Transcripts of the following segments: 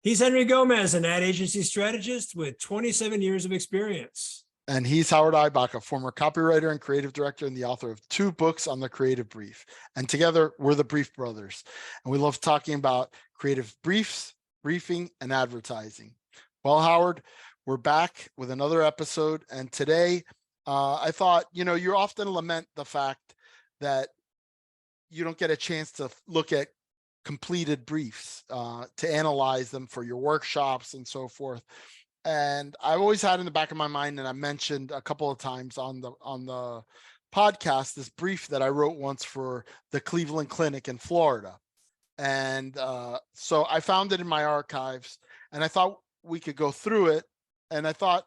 He's Henry Gomez, an ad agency strategist with 27 years of experience. And he's Howard Eibach, a former copywriter and creative director and the author of 2 books on the creative brief. And together, we're the Brief Brothers. And we love talking about creative briefs, briefing, and advertising. Well, Howard, we're back with another episode. And today, I thought, you often lament the fact that you don't get a chance to look at completed briefs, to analyze them for your workshops and so forth. And I've always had in the back of my mind, and I mentioned a couple of times on the podcast, this brief that I wrote once for the Cleveland Clinic in Florida. And so I found it in my archives, and I thought we could go through it. And I thought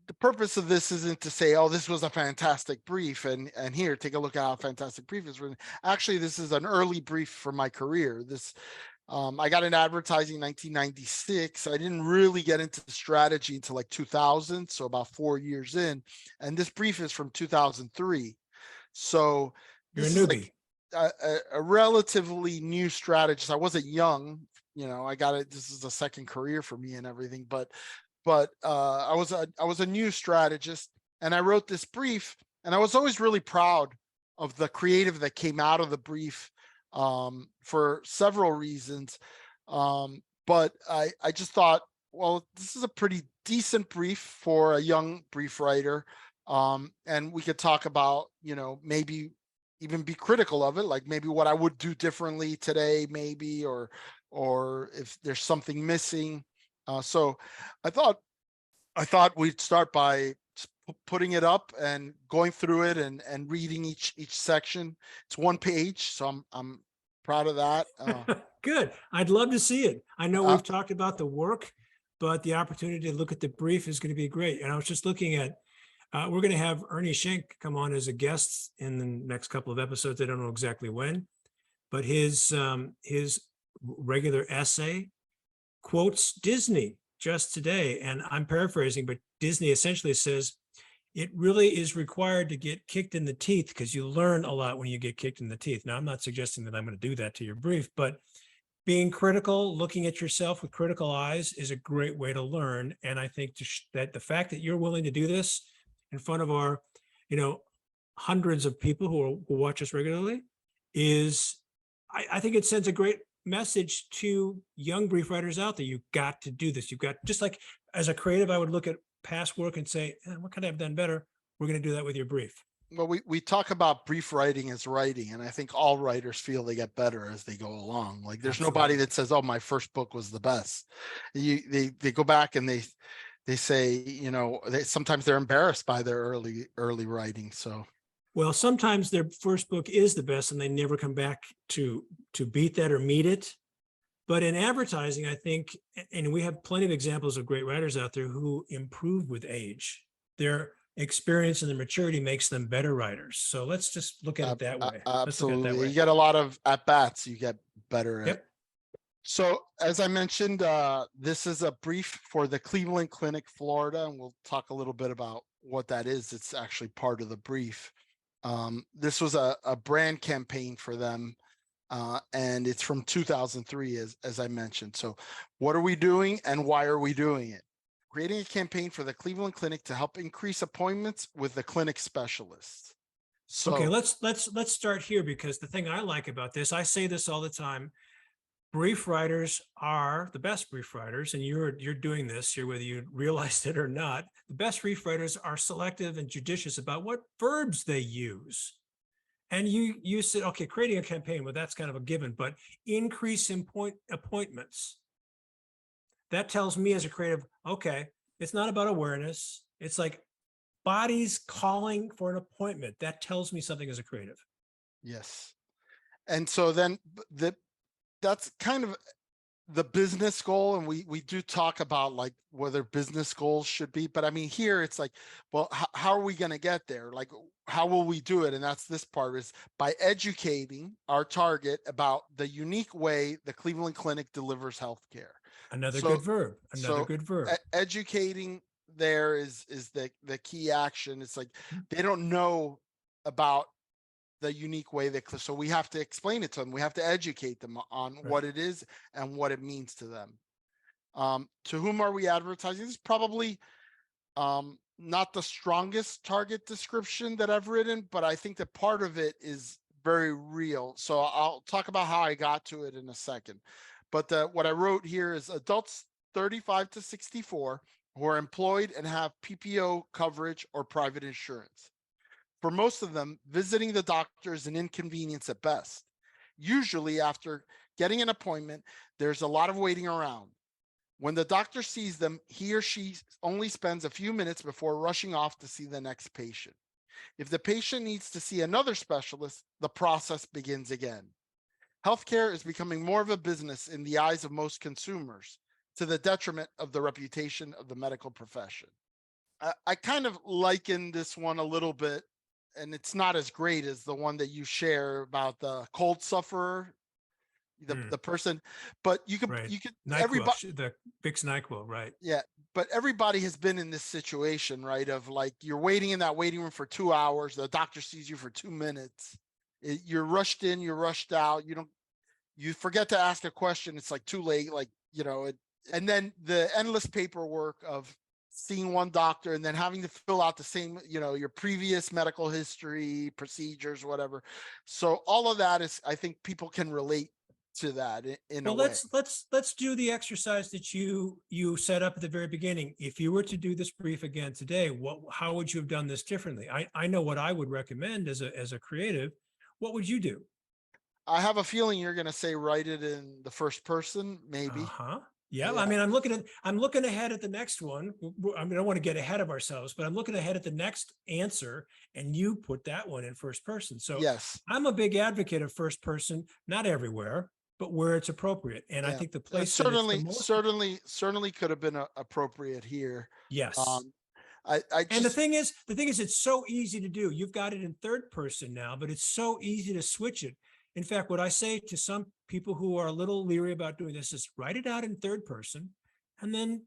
the purpose of this isn't to say, oh, this was a fantastic brief, and here, take a look at how fantastic brief is written. Actually, this is an early brief for my career. I got into advertising in 1996. I didn't really get into strategy until like 2000, so about 4 years in. And this brief is from 2003. So you're a newbie. A relatively new strategist. I wasn't young, I got it. This is a second career for me and everything, but I was a new strategist, and I wrote this brief, and I was always really proud of the creative that came out of the brief, for several reasons. But I just thought, well, this is a pretty decent brief for a young brief writer. And we could talk about, maybe even be critical of it, like maybe what I would do differently today, maybe, or if there's something missing. So I thought we'd start by putting it up and going through it and reading each section. It's 1 page, so I'm proud of that. Good. I'd love to see it. I know we've talked about the work, but the opportunity to look at the brief is going to be great. And I was just looking at, we're going to have Ernie Schenk come on as a guest in the next couple of episodes. I don't know exactly when, but his regular essay quotes Disney just today. And I'm paraphrasing, but Disney essentially says, it really is required to get kicked in the teeth, because you learn a lot when you get kicked in the teeth. Now, I'm not suggesting that I'm going to do that to your brief, but being critical, looking at yourself with critical eyes is a great way to learn. And I think that the fact that you're willing to do this in front of our, hundreds of people who watch us regularly is, I think it sends a great message to young brief writers out there. You've got to do this. You've got, just like as a creative, I would look at past work and say, what could I have done better? We're going to do that with your brief. Well, we talk about brief writing as writing, and I think all writers feel they get better as they go along. Like there's Absolutely. Nobody that says, oh, my first book was the best. They go back and they say, sometimes they're embarrassed by their early writing. So, well, sometimes their first book is the best and they never come back to beat that or meet it. But in advertising, I think, and we have plenty of examples of great writers out there who improve with age. Their experience and their maturity makes them better writers. So let's just look at it that way. Absolutely. You get a lot of at-bats, you get better at. Yep. So as I mentioned, this is a brief for the Cleveland Clinic, Florida, and we'll talk a little bit about what that is. It's actually part of the brief. This was a brand campaign for them. And it's from 2003, as I mentioned. So what are we doing and why are we doing it? Creating a campaign for the Cleveland Clinic to help increase appointments with the clinic specialists. So, okay, let's start here, because the thing I like about this, I say this all the time, brief writers are the best brief writers, and you're doing this here, whether you realized it or not. The best brief writers are selective and judicious about what verbs they use. And you said, okay, creating a campaign, well, that's kind of a given, but increase in appointments. That tells me as a creative, okay, it's not about awareness. It's like bodies calling for an appointment. That tells me something as a creative. Yes. And so then that's kind of the business goal. And we do talk about like whether business goals should be, but I mean, here it's like, well, how are we going to get there? Like, how will we do it? And that's this part, is by educating our target about the unique way the Cleveland Clinic delivers healthcare. Another good verb. Educating there is the key action. It's like they don't know about the unique way so we have to explain it to them. We have to educate them on what it is and what it means to them. To whom are we advertising? This is probably not the strongest target description that I've written, but I think that part of it is very real. So I'll talk about how I got to it in a second. But what I wrote here is adults 35 to 64 who are employed and have PPO coverage or private insurance. For most of them, visiting the doctor is an inconvenience at best. Usually, after getting an appointment, there's a lot of waiting around. When the doctor sees them, he or she only spends a few minutes before rushing off to see the next patient. If the patient needs to see another specialist, the process begins again. Healthcare is becoming more of a business in the eyes of most consumers, to the detriment of the reputation of the medical profession. I kind of liken this one a little bit, and it's not as great as the one that you share about the cold sufferer, the person, but you could Right. everybody, NyQuil, the Vicks NyQuil, right? yeah, but everybody has been in this situation, right? Of like you're waiting in that waiting room for 2 hours, the doctor sees you for 2 minutes, you're rushed in, you're rushed out, you forget to ask a question, it's like too late, like and then the endless paperwork of seeing one doctor and then having to fill out the same, your previous medical history, procedures, whatever. So all of that is, I think people can relate to that in a Well, way. let's do the exercise that you set up at the very beginning. If you were to do this brief again today, how would you have done this differently? I know what I would recommend as a creative. What would you do? I have a feeling you're going to say write it in the first person, maybe. Uh-huh. Yeah, I Yeah. mean, I'm looking ahead at the next one. I mean, I don't want to get ahead of ourselves, but I'm looking ahead at the next answer, and you put that one in first person. So Yes. I'm a big advocate of first person, not everywhere, but where it's appropriate. And I Yeah. think the It place that it's the certainly, most, certainly could have been appropriate here. yes. Um, I And the just, thing is, it's so easy to do. You've got it in third person now, but it's so easy to switch it. In fact, what I say to some people who are a little leery about doing this is write it out in third person and then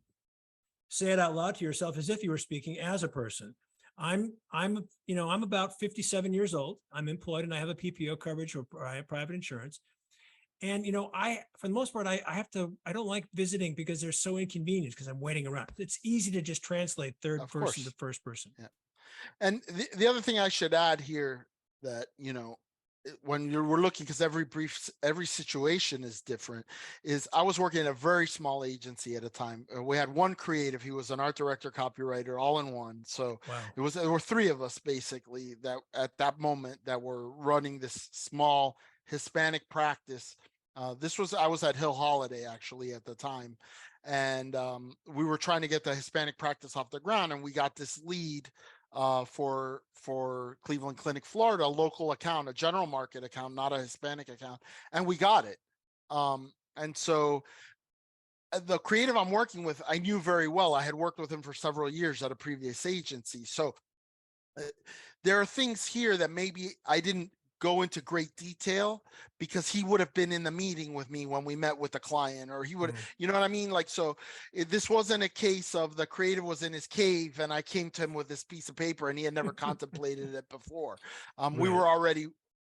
say it out loud to yourself as if you were speaking as a person. I'm about 57 years old. I'm employed and I have a PPO coverage or I have private insurance. And for the most part, I don't like visiting because they're so inconvenient because I'm waiting around. It's easy to just translate third of person to course. first person. Yeah. And the other thing I should add here that, when we're looking, because every situation is different, is I was working in a very small agency at a time. We had one creative, he was an art director, copywriter, all in one. So Wow. there were three of us basically that at that moment that were running this small Hispanic practice. I was at Hill Holiday actually at the time. And we were trying to get the Hispanic practice off the ground, and we got this lead for Cleveland Clinic, Florida, a local account, a general market account, not a Hispanic account, and we got it. And so the creative I'm working with, I knew very well. I had worked with him for several years at a previous agency. So there are things here that maybe I didn't go into great detail because he would have been in the meeting with me when we met with the client, or he would, you know what I mean? Like, so this wasn't a case of the creative was in his cave and I came to him with this piece of paper and he had never contemplated it before. We Right. were already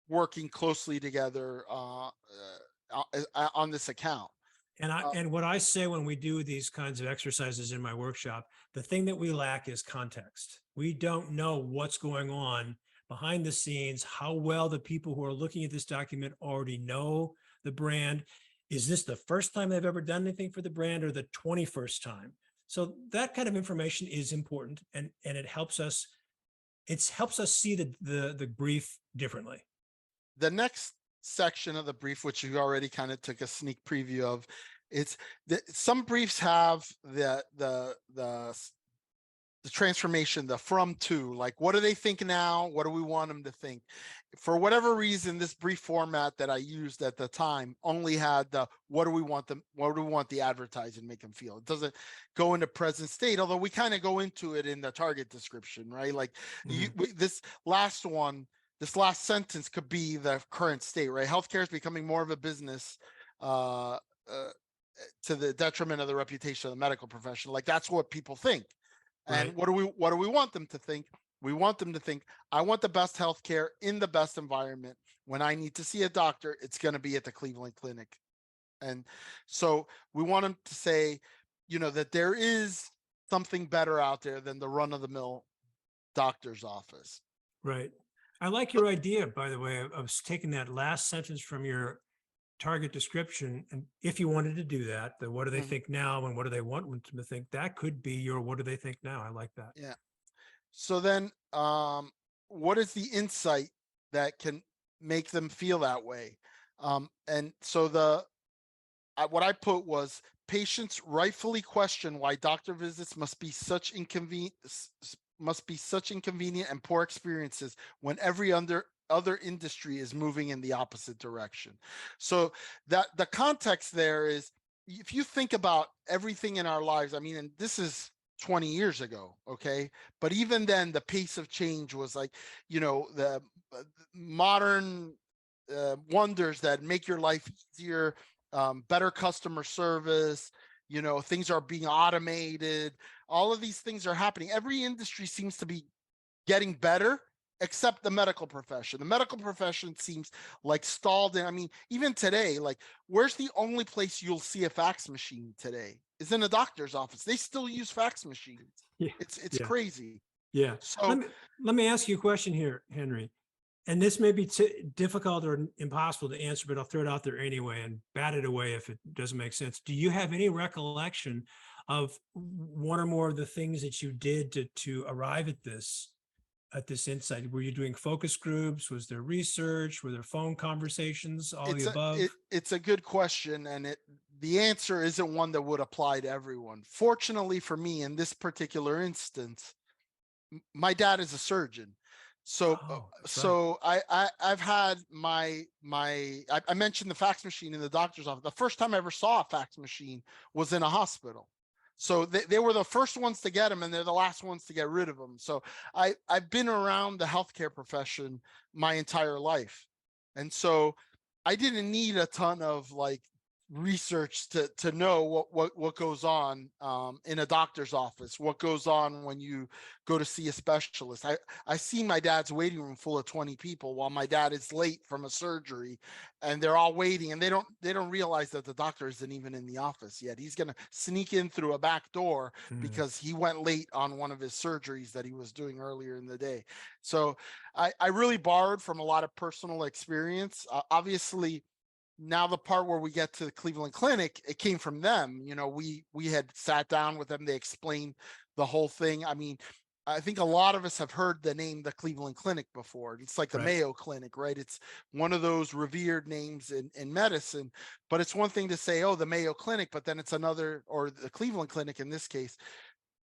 working closely together on this account. And what I say when we do these kinds of exercises in my workshop, the thing that we lack is context. We don't know what's going on behind the scenes, how well the people who are looking at this document already know the brand. Is this the first time they've ever done anything for the brand or the 21st time? So that kind of information is important, and it helps us. It helps us see the brief differently. The next section of the brief, which you already kind of took a sneak preview of, it's some briefs have the transformation, the from to, like, what do they think now? What do we want them to think? For whatever reason, this brief format that I used at the time only had what do we want the advertising to make them feel? It doesn't go into present state, although we kind of go into it in the target description, right? Like this last sentence could be the current state, right? Healthcare is becoming more of a business, to the detriment of the reputation of the medical profession. Like, that's what people think. And Right. what do we want them to think? We want them to think, I want the best healthcare in the best environment. When I need to see a doctor, it's going to be at the Cleveland Clinic. And so we want them to say, that there is something better out there than the run-of-the-mill doctor's office. Right. I like your idea, by the way, of taking that last sentence from your target description. And if you wanted to do that, the what do they Mhm. think now and what do they want them to think? That could be your what do they think now? I like that. Yeah. So then, what is the insight that can make them feel that way? And so what I put was patients rightfully question why doctor visits must be such inconvenient and poor experiences when every other industry is moving in the opposite direction. So that the context there is, if you think about everything in our lives, I mean, and this is 20 years ago, okay, but even then the pace of change was like, the modern wonders that make your life easier, better customer service, things are being automated. All of these things are happening. Every industry seems to be getting better, except the medical profession. The medical profession seems like stalled. And I mean, even today, like, where's the only place you'll see a fax machine today? Is in a doctor's office. They still use fax machines. Yeah. It's Yeah. crazy. Yeah. So Let me ask you a question here, Henry. And this may be difficult or impossible to answer, but I'll throw it out there anyway and bat it away if it doesn't make sense. Do you have any recollection of one or more of the things that you did to arrive at this insight? Were you doing focus groups? Was there research? Were there phone conversations? All the above? it's a good question, and the answer isn't one that would apply to everyone. Fortunately for me, in this particular instance, my dad is a surgeon. So, Right. I've had I mentioned the fax machine in the doctor's office. The first time I ever saw a fax machine was in a hospital. So they were the first ones to get them, and they're the last ones to get rid of them. So I've been around the healthcare profession my entire life. And so I didn't need a ton of like research to know what goes on in a doctor's office, what goes on when you go to see a specialist. I see my dad's waiting room full of 20 people while my dad is late from a surgery, and they're all waiting, and they don't realize that the doctor isn't even in the office yet. He's going to sneak in through a back door because he went late on one of his surgeries that he was doing earlier in the day. So I really borrowed from a lot of personal experience. Obviously, now the part where we get to the Cleveland Clinic, it came from them. We had sat down with them. They explained the whole thing. I mean, I think a lot of us have heard the name the Cleveland Clinic before. It's like the Right. Mayo Clinic, right? It's one of those revered names in medicine. But it's one thing to say, oh, the Mayo Clinic, but then it's another, or the Cleveland Clinic in this case,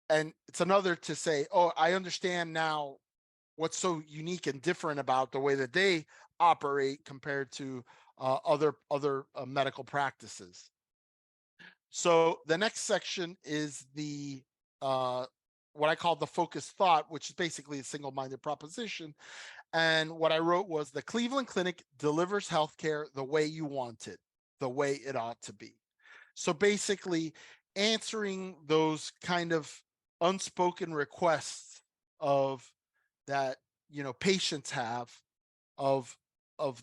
and it's another to say, oh, I understand now what's so unique and different about the way that they operate compared to other medical practices. So the next section is the what I call the focused thought, which is basically a single-minded proposition. And what I wrote was, the Cleveland Clinic delivers healthcare the way you want it, the way it ought to be. So basically answering those kind of unspoken requests of that patients have of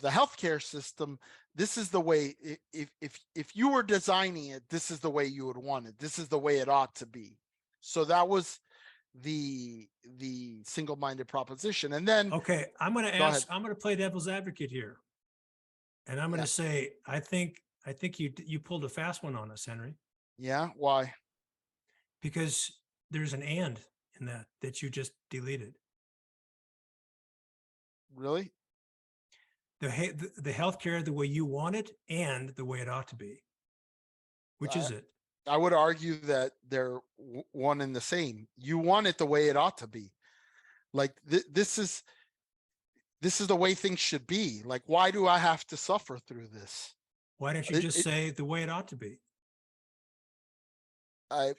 the healthcare system. This is the way, if you were designing it, this is the way you would want it. This is the way it ought to be. So that was the single-minded proposition. And then Okay, I'm going to go ahead. I'm going to play devil's advocate here. And I'm going to say, I think you pulled a fast one on us, Henry. Yeah, why? Because there's an and in that you just deleted. Really? The healthcare the way you want it and the way it ought to be. Which is it? I would argue that they're one and the same. You want it the way it ought to be. Like this is the way things should be. Like, why do I have to suffer through this? Why don't you just say the way it ought to be? I'm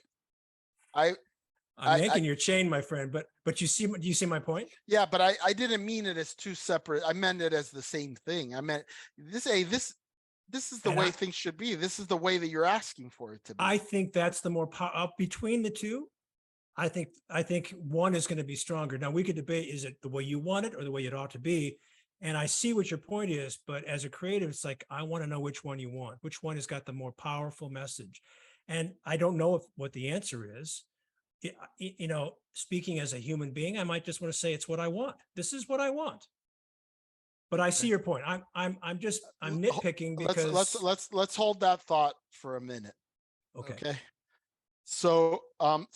making your chain, my friend, but do you see my point? Yeah, but I didn't mean it as two separate. I meant it as the same thing. I meant this is the way things should be. This is the way that you're asking for it to be. I think that's the more between the two. I think one is going to be stronger. Now we could debate, is it the way you want it or the way it ought to be? And I see what your point is, but as a creative, it's like, I want to know which one you want, which one has got the more powerful message. And I don't know what the answer is. You know, speaking as a human being, I might just want to say it's what I want. This is what I want. But I see Okay. your point. I'm nitpicking Let's let's because let's let's hold that thought for a minute. okay. Okay. So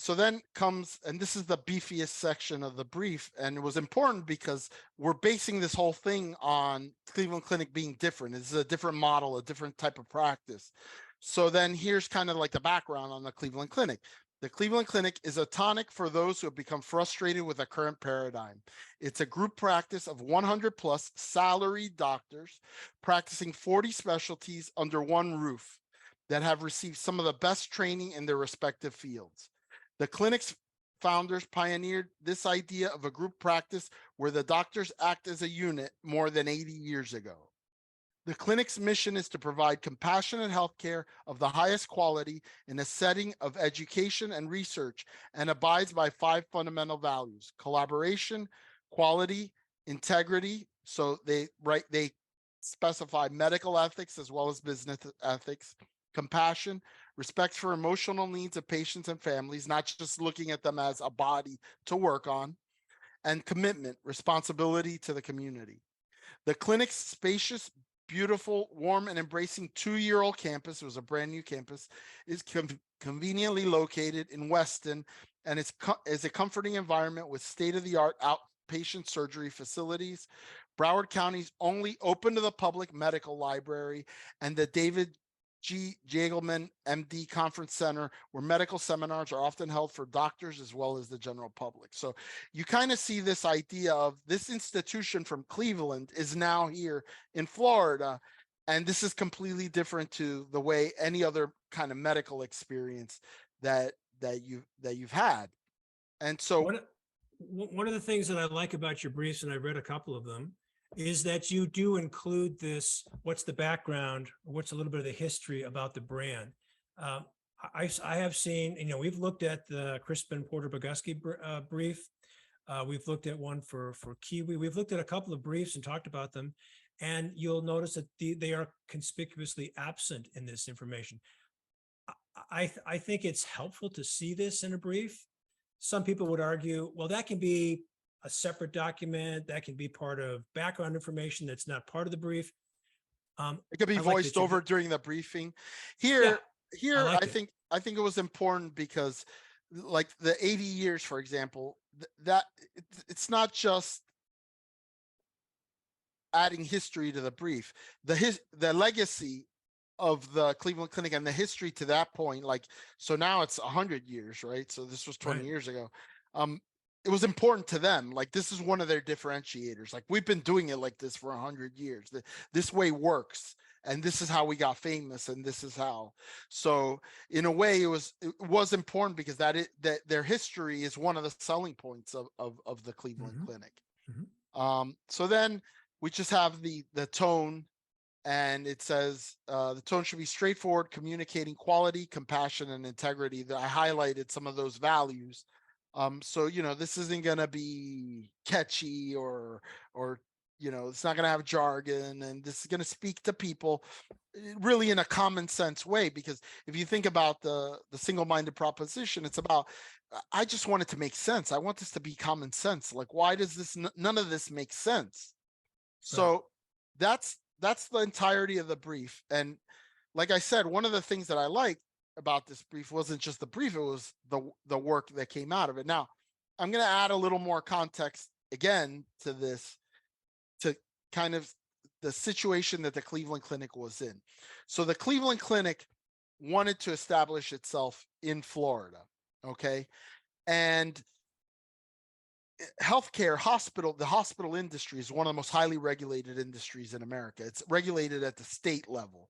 then comes, and this is the beefiest section of the brief, and it was important because we're basing this whole thing on Cleveland Clinic being different. This is a different model, a different type of practice. So then here's kind of like the background on the Cleveland Clinic. The Cleveland Clinic is a tonic for those who have become frustrated with the current paradigm. It's a group practice of 100 plus salaried doctors practicing 40 specialties under one roof that have received some of the best training in their respective fields. The clinic's founders pioneered this idea of a group practice where the doctors act as a unit more than 80 years ago. The clinic's mission is to provide compassionate healthcare of the highest quality in a setting of education and research, and abides by 5 fundamental values: collaboration, quality, integrity. So they specify medical ethics as well as business ethics, compassion, respect for emotional needs of patients and families, not just looking at them as a body to work on, and commitment, responsibility to the community. The clinic's spacious, beautiful, warm, and embracing 2-year-old campus, it was a brand new campus, is conveniently located in Weston, and is a comforting environment with state-of-the-art outpatient surgery facilities, Broward County's only open to the public medical library, and the David G. Jagelman, MD Conference Center, where medical seminars are often held for doctors as well as the general public. So you kind of see this idea of this institution from Cleveland is now here in Florida, and this is completely different to the way any other kind of medical experience that you've had. And so one of the things that I like about your briefs, and I read a couple of them, is that you do include this, what's the background, what's a little bit of the history about the brand. I have seen, you know, we've looked at the Crispin Porter Bogusky brief. We've looked at one for Kiwi. We've looked at a couple of briefs and talked about them. And you'll notice that they are conspicuously absent in this information. I think it's helpful to see this in a brief. Some people would argue, well, that can be a separate document, that can be part of background information that's not part of the brief. It could be voiced over during the briefing. Here, I think it was important because, like the 80 years, for example, that it's not just adding history to the brief. The legacy of the Cleveland Clinic and the history to that point, like, so now it's 100 years, right? So this was 20 years ago. It was important to them. Like, this is one of their differentiators. Like, we've been doing it like this for 100 years. This way works, and this is how we got famous, and this is how. So in a way, it was important because that their history is one of the selling points of the Cleveland Clinic. So then we just have the tone, and it says the tone should be straightforward, communicating quality, compassion, and integrity. That I highlighted some of those values. So, you know, this isn't going to be catchy or, you know, it's not going to have jargon, and this is going to speak to people really in a common sense way. Because if you think about the single-minded proposition, it's about, I just want it to make sense. I want this to be common sense. Like, why does this, none of this make sense? So that's the entirety of the brief. And like I said, one of the things that I liked about this brief wasn't just the brief, it was the work that came out of it. Now, I'm going to add a little more context again to this, to kind of the situation that the Cleveland Clinic was in. So the Cleveland Clinic wanted to establish itself in Florida, okay? And healthcare, the hospital industry is one of the most highly regulated industries in America. It's regulated at the state level.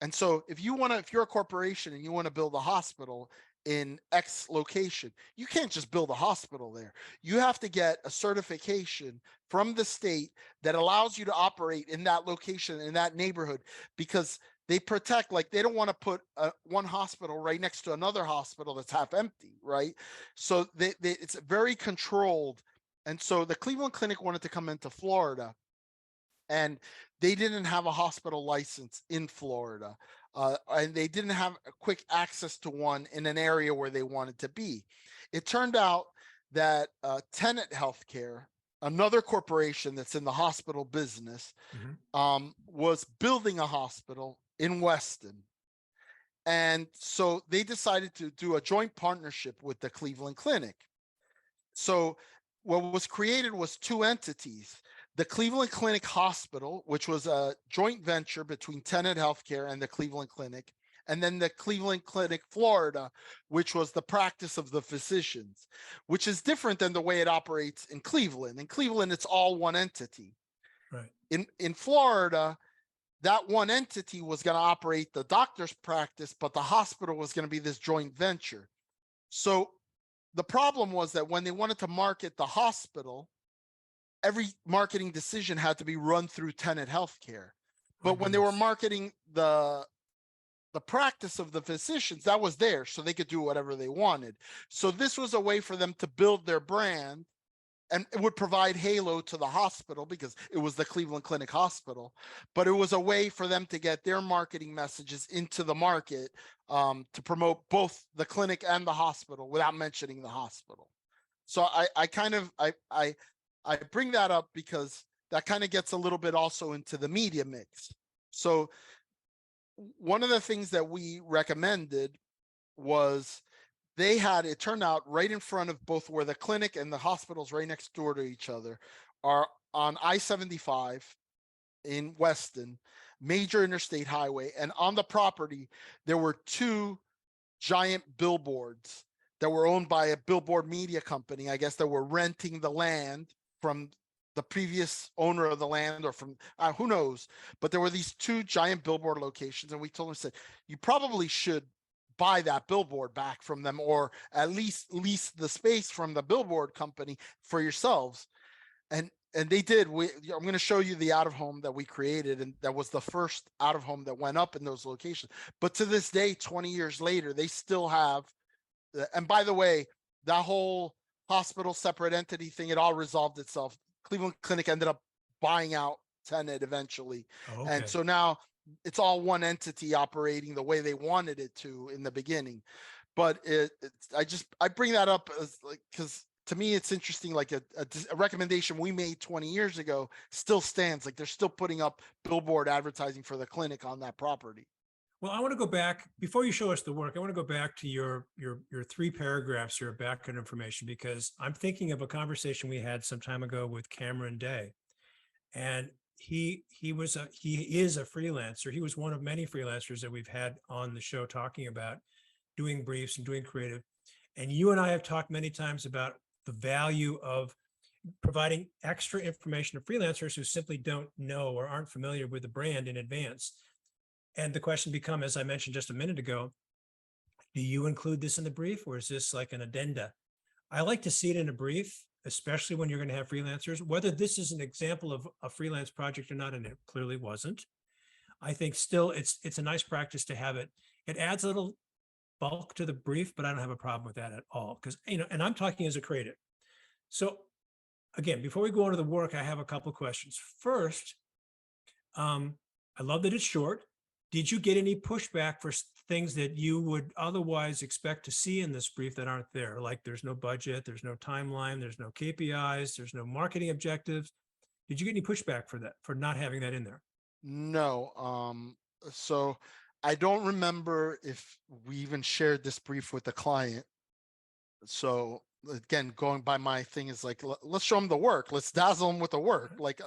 And so if you're a corporation and you want to build a hospital in X location, you can't just build a hospital there. You have to get a certification from the state that allows you to operate in that location, in that neighborhood, because they protect, like, they don't want to put one hospital right next to another hospital that's half empty, right? So it's very controlled. And so the Cleveland Clinic wanted to come into Florida, and they didn't have a hospital license in Florida. and they didn't have a quick access to one in an area where they wanted to be. It turned out that Tenet Healthcare, another corporation that's in the hospital business, was building a hospital in Weston. And so they decided to do a joint partnership with the Cleveland Clinic. So what was created was two entities: the Cleveland Clinic Hospital, which was a joint venture between Tenet Healthcare and the Cleveland Clinic, and then the Cleveland Clinic Florida, which was the practice of the physicians, which is different than the way it operates in Cleveland. In Cleveland, it's all one entity. Right. In Florida, that one entity was going to operate the doctor's practice, but the hospital was going to be this joint venture. So the problem was that when they wanted to market the hospital, every marketing decision had to be run through Tenet Healthcare. But when they were marketing the practice of the physicians, that was theirs, so they could do whatever they wanted. So this was a way for them to build their brand, and it would provide halo to the hospital because it was the Cleveland Clinic Hospital, but it was a way for them to get their marketing messages into the market, to promote both the clinic and the hospital without mentioning the hospital. So I bring that up because that kind of gets a little bit also into the media mix. So one of the things that we recommended was, it turned out right in front of both where the clinic and the hospitals right next door to each other are on I-75 in Weston, major interstate highway. And on the property, there were two giant billboards that were owned by a billboard media company, I guess, that were renting the land from the previous owner of the land, or from who knows. But there were these two giant billboard locations. And we told them, said, you probably should buy that billboard back from them, or at least lease the space from the billboard company for yourselves. And they did. I'm going to show you the out of home that we created, and that was the first out of home that went up in those locations. But to this day, 20 years later, they still have. And by the way, that whole hospital separate entity thing, it all resolved itself. Cleveland Clinic ended up buying out Tenet eventually. Oh, okay. And so now it's all one entity operating the way they wanted it to in the beginning. But I bring that up as like, because to me, it's interesting, like a recommendation we made 20 years ago still stands. Like they're still putting up billboard advertising for the clinic on that property. Well, I want to go back before you show us the work. I want to go back to your 3 paragraphs, your background information, because I'm thinking of a conversation we had some time ago with Cameron Day, and he is a freelancer. He was one of many freelancers that we've had on the show talking about doing briefs and doing creative. And you and I have talked many times about the value of providing extra information to freelancers who simply don't know or aren't familiar with the brand in advance. And the question becomes, as I mentioned just a minute ago, do you include this in the brief, or is this like an addenda? I like to see it in a brief, especially when you're going to have freelancers, whether this is an example of a freelance project or not, and it clearly wasn't. I think still it's a nice practice to have it. It adds a little bulk to the brief, but I don't have a problem with that at all, because, and I'm talking as a creative. So again, before we go on to the work, I have a couple of questions. First, I love that it's short. Did you get any pushback for things that you would otherwise expect to see in this brief that aren't there? Like there's no budget, there's no timeline, there's no KPIs, there's no marketing objectives. Did you get any pushback for that, for not having that in there? No. So I don't remember if we even shared this brief with the client. So again, going by my thing is like, let's show them the work. Let's dazzle them with the work. Like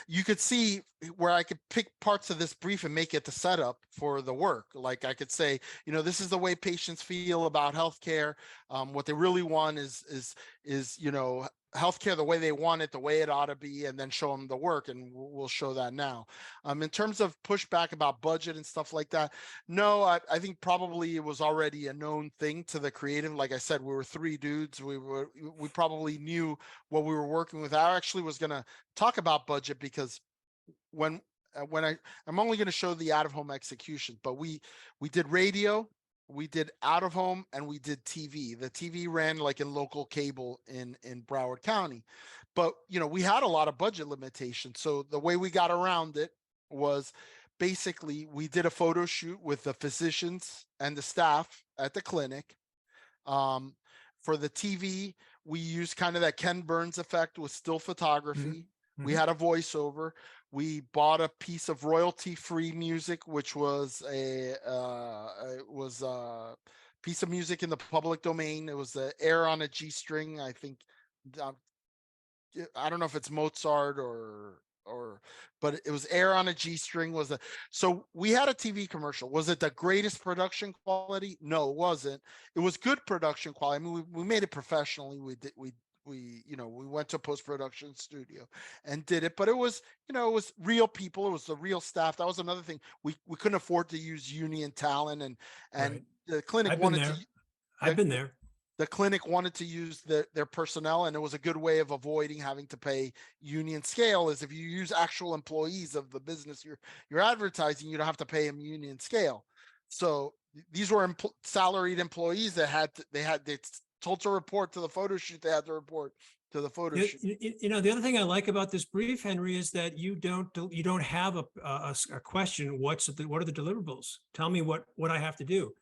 you could see where I could pick parts of this brief and make it the setup for the work. Like I could say, this is the way patients feel about healthcare. What they really want is healthcare the way they want it, the way it ought to be, and then show them the work. And we'll show that now. In terms of pushback about budget and stuff like that, no, I think probably it was already a known thing to the creative. Like I said, we were 3 dudes. We probably knew what we were working with. I actually was going to talk about budget because I'm only going to show the out of home execution, but we did radio, we did out of home, and we did TV. The TV ran like in local cable in Broward County, but we had a lot of budget limitations. So the way we got around it was basically we did a photo shoot with the physicians and the staff at the clinic. For the TV, we used kind of that Ken Burns effect with still photography. We Mhm. had a voiceover. We bought a piece of royalty-free music, which was a piece of music in the public domain. It was the Air on a G string. I think I don't know if it's Mozart or but it was Air on a G string was so we had a TV commercial. Was it the greatest production quality? No, it wasn't. It was good production quality. I mean, we made it professionally. We went to a post-production studio and did it, but it was, it was real people. It was the real staff. That was another thing. We couldn't afford to use union talent, and Right. the clinic I've been wanted there. to I've been there. the clinic wanted to use their personnel, and it was a good way of avoiding having to pay union scale. Is if you use actual employees of the business you're advertising, you don't have to pay them union scale. So these were salaried employees that they told to report to the photo shoot. They had to report to the photo shoot. The other thing I like about this brief, Henry, is that you don't have a question. What are the deliverables? Tell me what I have to do.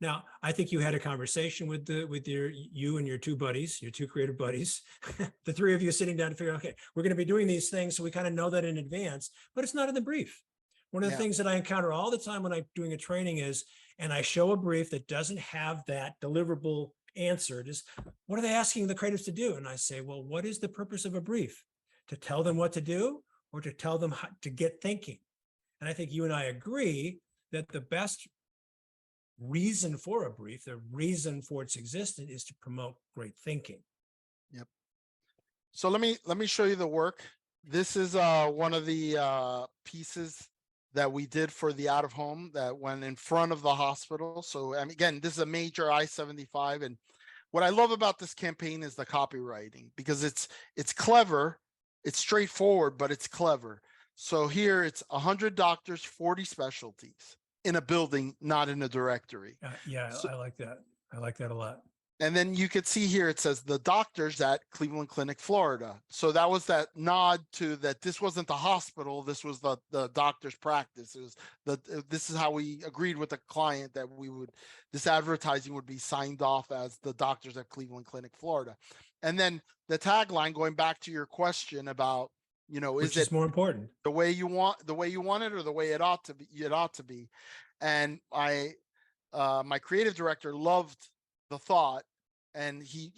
Now, I think you had a conversation with you and your two buddies, your two creative buddies, the three of you sitting down to figure out, okay, we're going to be doing these things. So we kind of know that in advance, but it's not in the brief. One of the things that I encounter all the time when I'm doing a training is, and I show a brief that doesn't have that deliverable answered, is what are they asking the creatives to do? And I say, well, what is the purpose of a brief? To tell them what to do or to tell them how to get thinking? And I think you and I agree that the best reason for a brief, the reason for its existence, is to promote great thinking. Yep. So let me show you the work. This is one of the pieces that we did for the out of home that went in front of the hospital. So again, this is a major I-75, and what I love about this campaign is the copywriting, because it's clever, it's straightforward, but it's clever. So here it's 100 doctors, 40 specialties in a building, not in a directory. So, I like that. I like that a lot. And then you could see here, it says the doctors at Cleveland Clinic, Florida. So that was that nod to that this wasn't the hospital, this was the doctor's practice. It was this is how we agreed with the client that this advertising would be signed off as the doctors at Cleveland Clinic, Florida. And then the tagline, going back to your question about, Which is more important, the way you want it, or the way it ought to be. And my creative director loved the thought, and he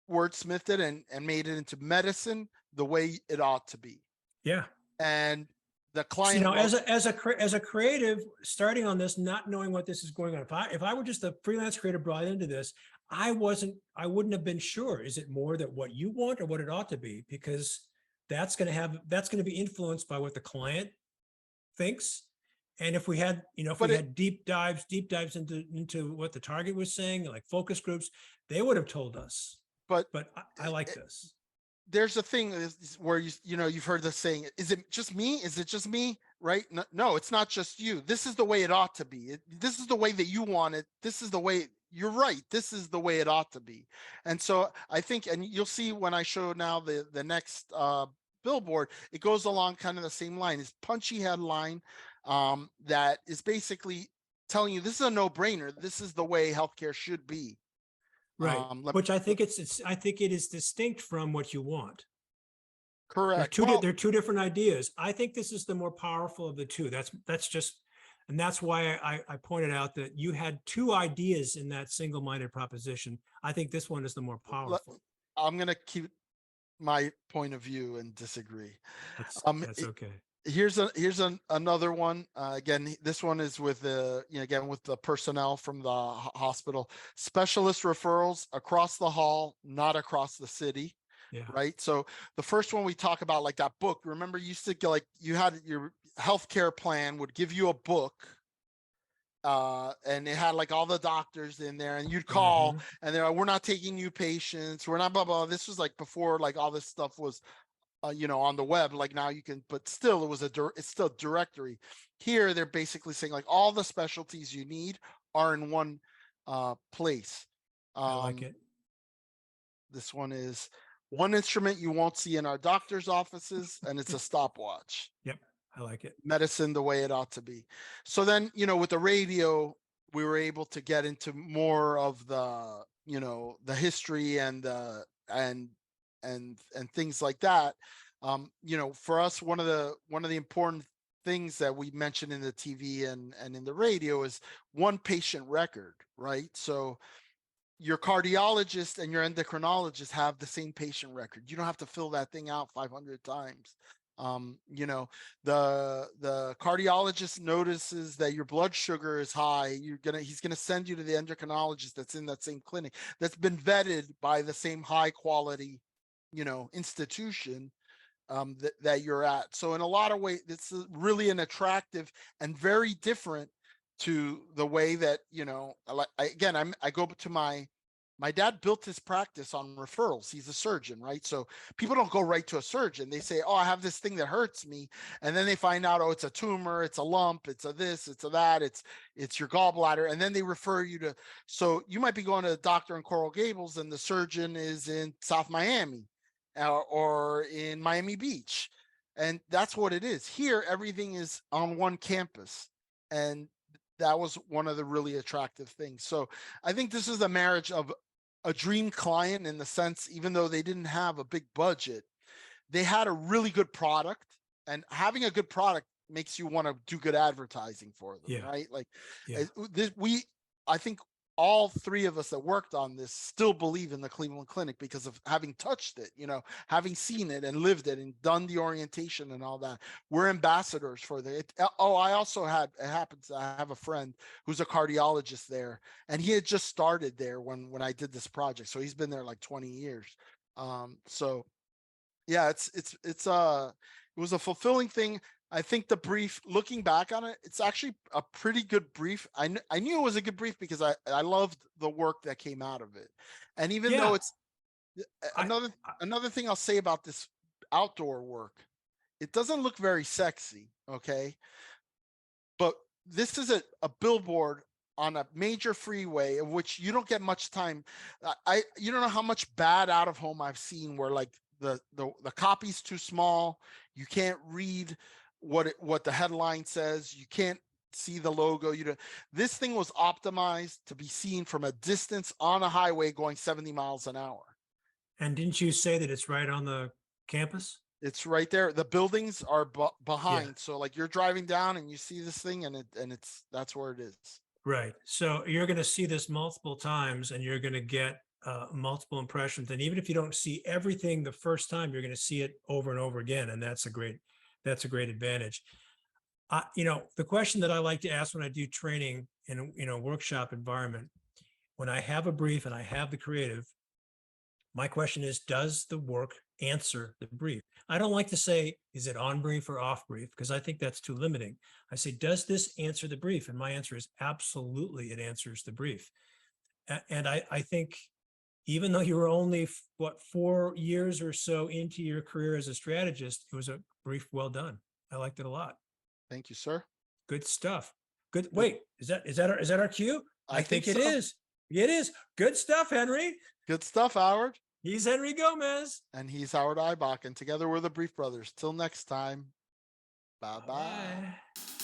wordsmithed it and made it into medicine the way it ought to be. Yeah. And the client, as a creative starting on this, not knowing what this is going on, if I were just a freelance creative brought into this, I wouldn't have been sure, is it more that what you want or what it ought to be? Because that's going to be influenced by what the client thinks. And if we had, had deep dives into what the target was saying, like focus groups, they would have told us. But I like this. There's a thing where you've heard the saying, is it just me? Is it just me? Right? No, it's not just you. This is the way it ought to be. This is the way that you want it. This is the way. You're right. This is the way it ought to be. And so I think, and you'll see when I show now the next billboard, it goes along kind of the same line. It's punchy headline that is basically telling you this is a no-brainer. This is the way healthcare should be. Right. Which I think I think it is distinct from what you want. Correct. They're two different ideas. I think this is the more powerful of the two. And that's why I pointed out that you had two ideas in that single-minded proposition. I think this one is the more powerful. I'm going to keep my point of view and disagree. That's okay. Here's another one. Again, this one is with with the personnel from the hospital. Specialist referrals across the hall, not across the city. Yeah. Right. So the first one we talk about, like that book, remember you used to get, like, you had your healthcare plan would give you a book, and it had like all the doctors in there, and you'd call and they're like, we're not taking new patients. We're not blah, blah. This was like before, like all this stuff was, on the web. Like now you can, but still it's still directory. Here, they're basically saying like all the specialties you need are in one place. I like it. This one is one instrument you won't see in our doctor's offices, and it's a stopwatch. Yep. I like it. medicine the way it ought to be. So then, with the radio, we were able to get into more of the, the history and and things like that. For us, one of the important things that we mentioned in the TV and in the radio is one patient record, right? So your cardiologist and your endocrinologist have the same patient record. You don't have to fill that thing out 500 times. The cardiologist notices that your blood sugar is high. He's gonna send you to the endocrinologist that's in that same clinic that's been vetted by the same high quality, institution that you're at. So in a lot of ways, it's really an attractive and very different to the way that, I go to my dad built his practice on referrals. He's a surgeon, right? So people don't go right to a surgeon. They say, oh, I have this thing that hurts me. And then they find out, oh, it's a tumor, it's a lump, it's a this, it's a that, it's your gallbladder. And then they refer you to, so you might be going to a doctor in Coral Gables and the surgeon is in South Miami or in Miami Beach. And that's what it is. Here, everything is on one campus. And that was one of the really attractive things. So I think this is a marriage of a dream client in the sense, even though they didn't have a big budget, they had a really good product, and having a good product makes you want to do good advertising for them, right? Like I think all three of us that worked on this still believe in the Cleveland Clinic because of having touched it, having seen it and lived it and done the orientation and all that. We're ambassadors for it. Oh, I also it happens, I have a friend who's a cardiologist there, and he had just started there when I did this project. So he's been there like 20 years. So yeah, it was a fulfilling thing. I think the brief, looking back on it, it's actually a pretty good brief. I knew it was a good brief because I loved the work that came out of it. And even though it's another thing I'll say about this outdoor work, it doesn't look very sexy, okay? But this is a billboard on a major freeway of which you don't get much time. You don't know how much bad out of home I've seen where like the copy's too small, you can't read what the headline says, you can't see the logo. This thing was optimized to be seen from a distance on a highway going 70 miles an hour. And didn't you say that it's right on the campus? It's right there. The buildings are behind. So like you're driving down and you see this thing and that's where it is. Right. So you're going to see this multiple times and you're going to get multiple impressions. And even if you don't see everything the first time, you're going to see it over and over again. And that's a great advantage. The question that I like to ask when I do training in a workshop environment, when I have a brief and I have the creative, my question is, does the work answer the brief? I don't like to say, is it on brief or off brief? Because I think that's too limiting. I say, does this answer the brief? And my answer is absolutely, it answers the brief. And I think even though you were only, 4 years or so into your career as a strategist, it was a brief well done. I liked it a lot. Thank you, sir. Good stuff. Good. Wait, is that our cue? I think it so. is. It is. Good stuff, Henry. Good stuff, Howard. He's Henry Gomez. And he's Howard Eibach. And together we're the Brief Brothers. Till next time. Bye-bye. Bye.